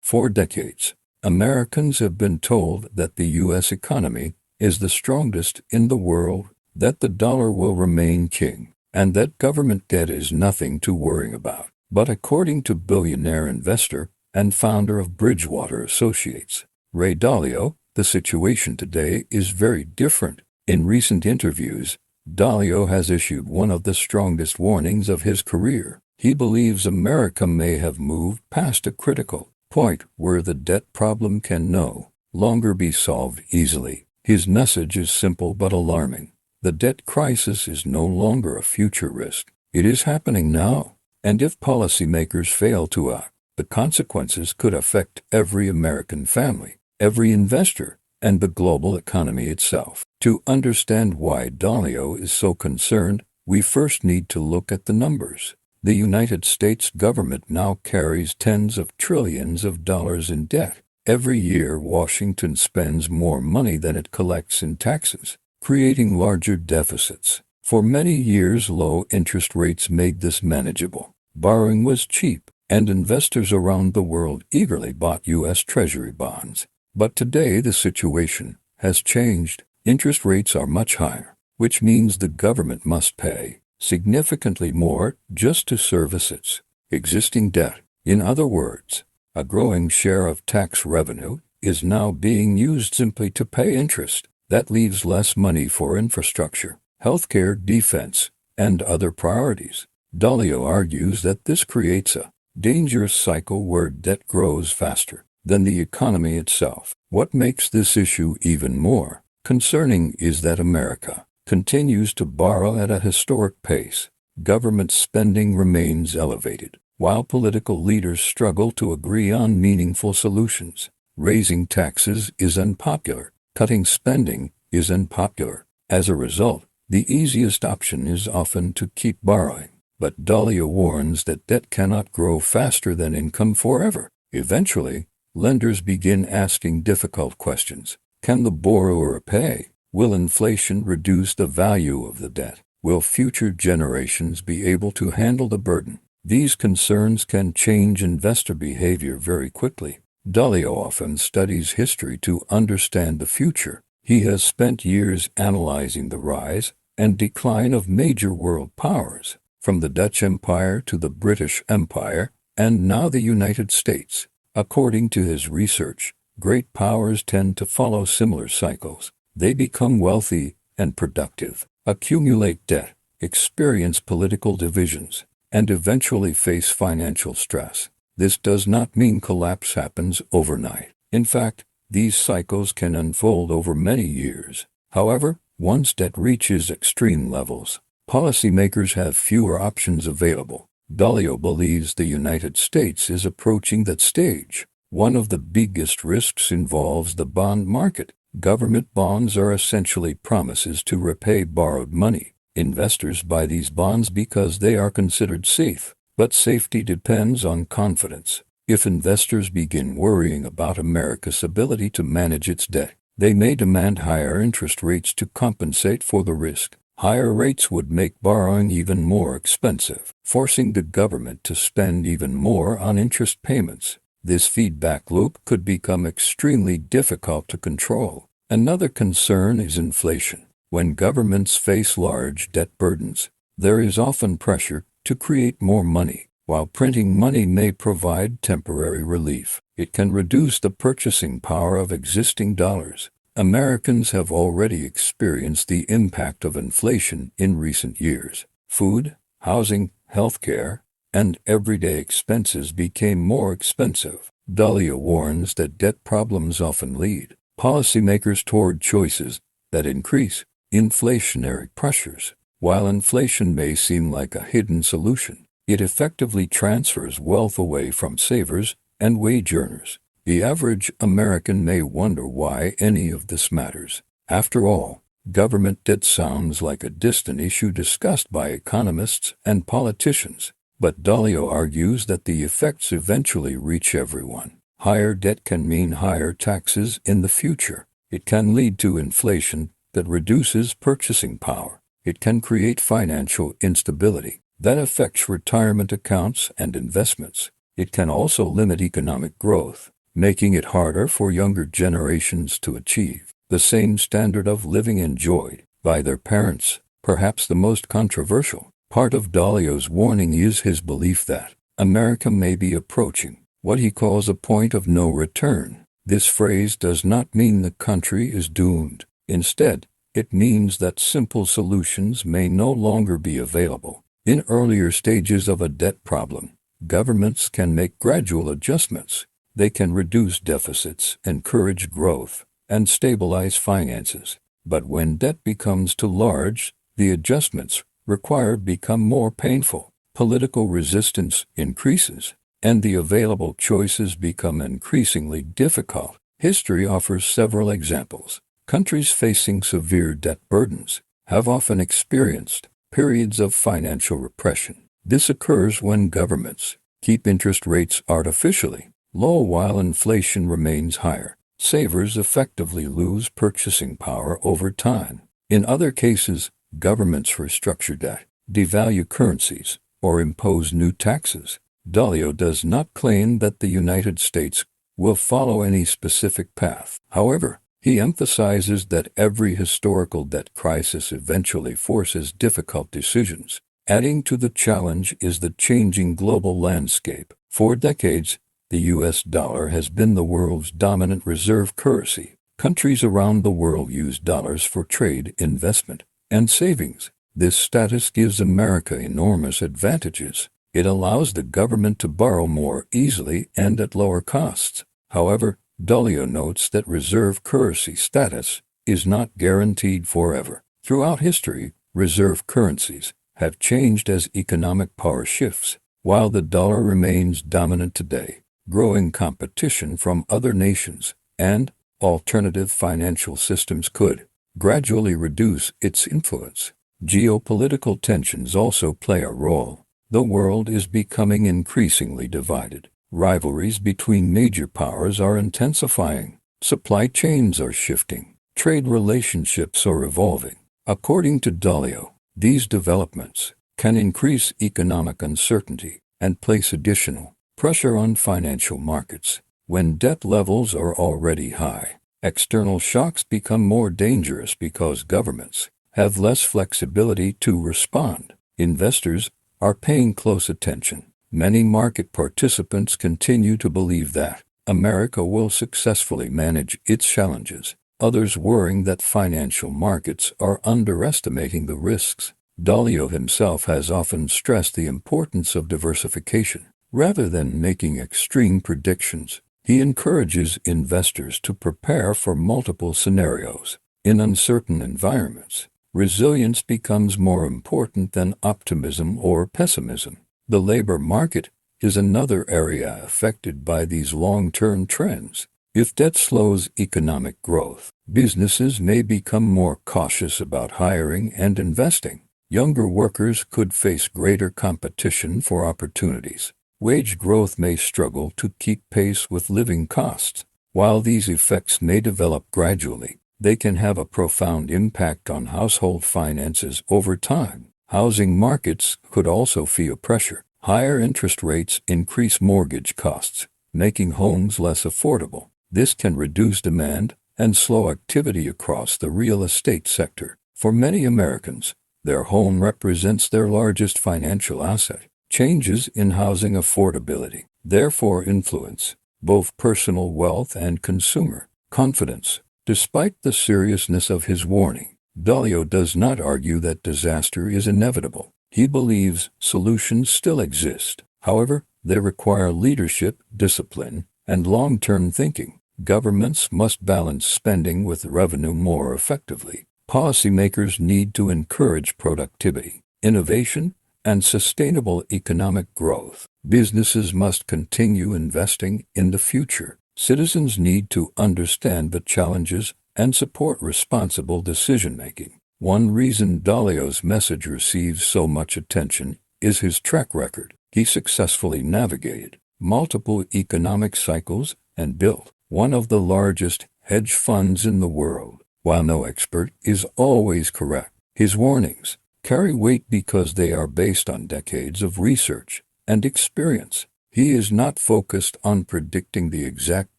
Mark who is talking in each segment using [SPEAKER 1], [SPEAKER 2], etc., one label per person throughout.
[SPEAKER 1] For decades, Americans have been told that the U.S. economy is the strongest in the world, that the dollar will remain king, and that government debt is nothing to worry about. But according to billionaire investor and founder of Bridgewater Associates, Ray Dalio, the situation today is very different. In recent interviews, Dalio has issued one of the strongest warnings of his career. He believes America may have moved past a critical point where the debt problem can no longer be solved easily. His message is simple but alarming. The debt crisis is no longer a future risk. It is happening now. And if policymakers fail to act, the consequences could affect every American family, every investor, and the global economy itself. To understand why Dalio is so concerned, we first need to look at the numbers. The United States government now carries tens of trillions of dollars in debt. Every year, Washington spends more money than it collects in taxes, creating larger deficits. For many years, low interest rates made this manageable. Borrowing was cheap, and investors around the world eagerly bought U.S. Treasury bonds. But today the situation has changed. Interest rates are much higher, which means the government must pay significantly more just to service its existing debt. In other words, a growing share of tax revenue is now being used simply to pay interest. That leaves less money for infrastructure, healthcare, defense, and other priorities. Dalio argues that this creates a dangerous cycle where debt grows faster than the economy itself. What makes this issue even more concerning is that America continues to borrow at a historic pace. Government spending remains elevated, while political leaders struggle to agree on meaningful solutions. Raising taxes is unpopular. Cutting spending is unpopular. As a result, the easiest option is often to keep borrowing. But Dalio warns that debt cannot grow faster than income forever. Eventually, lenders begin asking difficult questions. Can the borrower pay? Will inflation reduce the value of the debt? Will future generations be able to handle the burden? These concerns can change investor behavior very quickly. Dalio often studies history to understand the future. He has spent years analyzing the rise and decline of major world powers, from the Dutch Empire to the British Empire, and now the United States. According to his research, great powers tend to follow similar cycles. They become wealthy and productive, accumulate debt, experience political divisions, and eventually face financial stress. This does not mean collapse happens overnight. In fact, these cycles can unfold over many years. However, once debt reaches extreme levels, policymakers have fewer options available. Dalio believes the United States is approaching that stage. One of the biggest risks involves the bond market. Government bonds are essentially promises to repay borrowed money. Investors buy these bonds because they are considered safe, but safety depends on confidence. If investors begin worrying about America's ability to manage its debt, they may demand higher interest rates to compensate for the risk. Higher rates would make borrowing even more expensive, forcing the government to spend even more on interest payments. This feedback loop could become extremely difficult to control. Another concern is inflation. When governments face large debt burdens, there is often pressure to create more money. While printing money may provide temporary relief, it can reduce the purchasing power of existing dollars. Americans have already experienced the impact of inflation in recent years. Food, housing, healthcare, and everyday expenses became more expensive. Dalio warns that debt problems often lead policymakers toward choices that increase inflationary pressures. While inflation may seem like a hidden solution, it effectively transfers wealth away from savers and wage earners. The average American may wonder why any of this matters. After all, government debt sounds like a distant issue discussed by economists and politicians. But Dalio argues that the effects eventually reach everyone. Higher debt can mean higher taxes in the future. It can lead to inflation that reduces purchasing power. It can create financial instability that affects retirement accounts and investments. It can also limit economic growth. making it harder for younger generations to achieve the same standard of living enjoyed by their parents. Perhaps the most controversial part of Dalio's warning is his belief that America may be approaching what he calls a point of no return. This phrase does not mean the country is doomed. Instead, it means that simple solutions may no longer be available. In earlier stages of a debt problem, governments can make gradual adjustments. They can reduce deficits, encourage growth, and stabilize finances. But when debt becomes too large, the adjustments required become more painful. Political resistance increases, and the available choices become increasingly difficult. History offers several examples. Countries facing severe debt burdens have often experienced periods of financial repression. This occurs when governments keep interest rates artificially low while inflation remains higher. Savers effectively lose purchasing power over time. In other cases, governments restructure debt, devalue currencies, or impose new taxes. Dalio does not claim that the United States will follow any specific path. However, he emphasizes that every historical debt crisis eventually forces difficult decisions. Adding to the challenge is the changing global landscape. For decades, the U.S. dollar has been the world's dominant reserve currency. Countries around the world use dollars for trade, investment, and savings. This status gives America enormous advantages. It allows the government to borrow more easily and at lower costs. However, Dalio notes that reserve currency status is not guaranteed forever. Throughout history, reserve currencies have changed as economic power shifts. While the dollar remains dominant today, growing competition from other nations and alternative financial systems could gradually reduce its influence. Geopolitical tensions also play a role. The world is becoming increasingly divided. Rivalries between major powers are intensifying. Supply chains are shifting. Trade relationships are evolving. According to Dalio, these developments can increase economic uncertainty and place additional pressure on financial markets. When debt levels are already high, external shocks become more dangerous because governments have less flexibility to respond. Investors are paying close attention. Many market participants continue to believe that America will successfully manage its challenges, others worrying that financial markets are underestimating the risks. Dalio himself has often stressed the importance of diversification. Rather than making extreme predictions, he encourages investors to prepare for multiple scenarios. In uncertain environments, resilience becomes more important than optimism or pessimism. The labor market is another area affected by these long-term trends. If debt slows economic growth, businesses may become more cautious about hiring and investing. Younger workers could face greater competition for opportunities. Wage growth may struggle to keep pace with living costs. While these effects may develop gradually, they can have a profound impact on household finances over time. Housing markets could also feel pressure. Higher interest rates increase mortgage costs, making homes less affordable. This can reduce demand and slow activity across the real estate sector. For many Americans, their home represents their largest financial asset. Changes in housing affordability therefore influence both personal wealth and consumer confidence. Despite the seriousness of his warning, Dalio does not argue that disaster is inevitable. He believes solutions still exist. However, they require leadership, discipline, and long-term thinking. Governments must balance spending with revenue more effectively. Policymakers need to encourage productivity, innovation, and sustainable economic growth. Businesses must continue investing in the future. Citizens need to understand the challenges and support responsible decision-making. One reason Dalio's message receives so much attention is his track record. He successfully navigated multiple economic cycles and built one of the largest hedge funds in the world. While no expert is always correct, his warnings carry weight because they are based on decades of research and experience. He is not focused on predicting the exact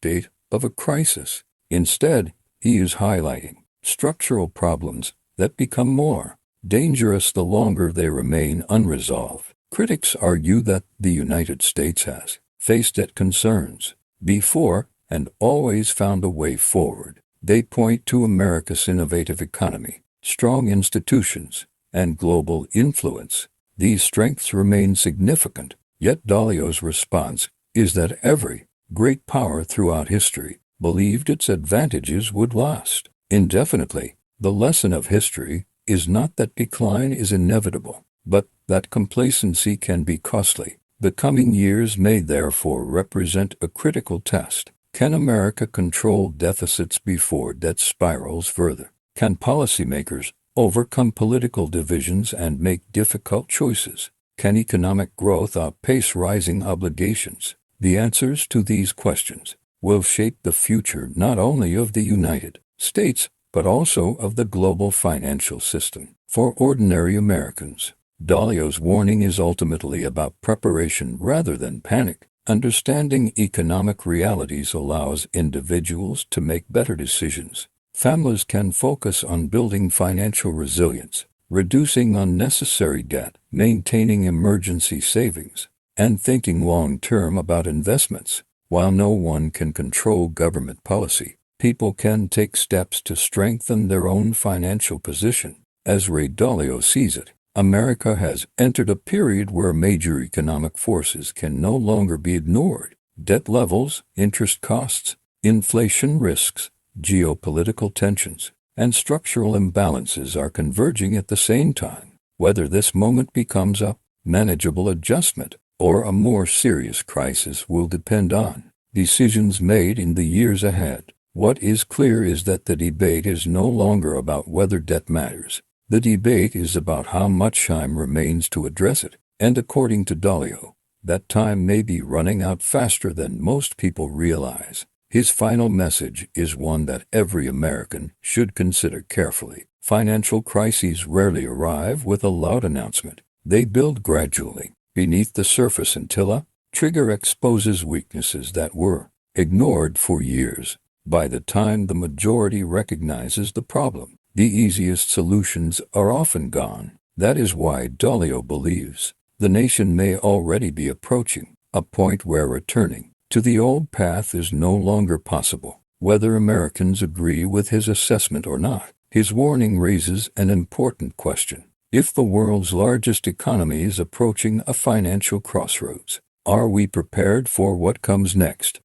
[SPEAKER 1] date of a crisis. Instead, he is highlighting structural problems that become more dangerous the longer they remain unresolved. Critics argue that the United States has faced debt concerns before and always found a way forward. They point to America's innovative economy, strong institutions, and global influence. These strengths remain significant, yet Dalio's response is that every great power throughout history believed its advantages would last indefinitely. The lesson of history is not that decline is inevitable, but that complacency can be costly. The coming years may therefore represent a critical test. Can America control deficits before debt spirals further? Can policymakers overcome political divisions and make difficult choices? Can economic growth outpace rising obligations? The answers to these questions will shape the future not only of the United States, but also of the global financial system. For ordinary Americans, Dalio's warning is ultimately about preparation rather than panic. Understanding economic realities allows individuals to make better decisions. Families can focus on building financial resilience, reducing unnecessary debt, maintaining emergency savings, and thinking long-term about investments. While no one can control government policy, people can take steps to strengthen their own financial position. As Ray Dalio sees it, America has entered a period where major economic forces can no longer be ignored. Debt levels, interest costs, inflation risks, geopolitical tensions, and structural imbalances are converging at the same time. Whether this moment becomes a manageable adjustment or a more serious crisis will depend on decisions made in the years ahead. What is clear is that the debate is no longer about whether debt matters. The debate is about how much time remains to address it, and according to Dalio, that time may be running out faster than most people realize. His final message is one that every American should consider carefully. Financial crises rarely arrive with a loud announcement. They build gradually beneath the surface until a trigger exposes weaknesses that were ignored for years. By the time the majority recognizes the problem, the easiest solutions are often gone. That is why Dalio believes the nation may already be approaching a point where returning to the old path is no longer possible. Whether Americans agree with his assessment or not, his warning raises an important question. If the world's largest economy is approaching a financial crossroads, are we prepared for what comes next?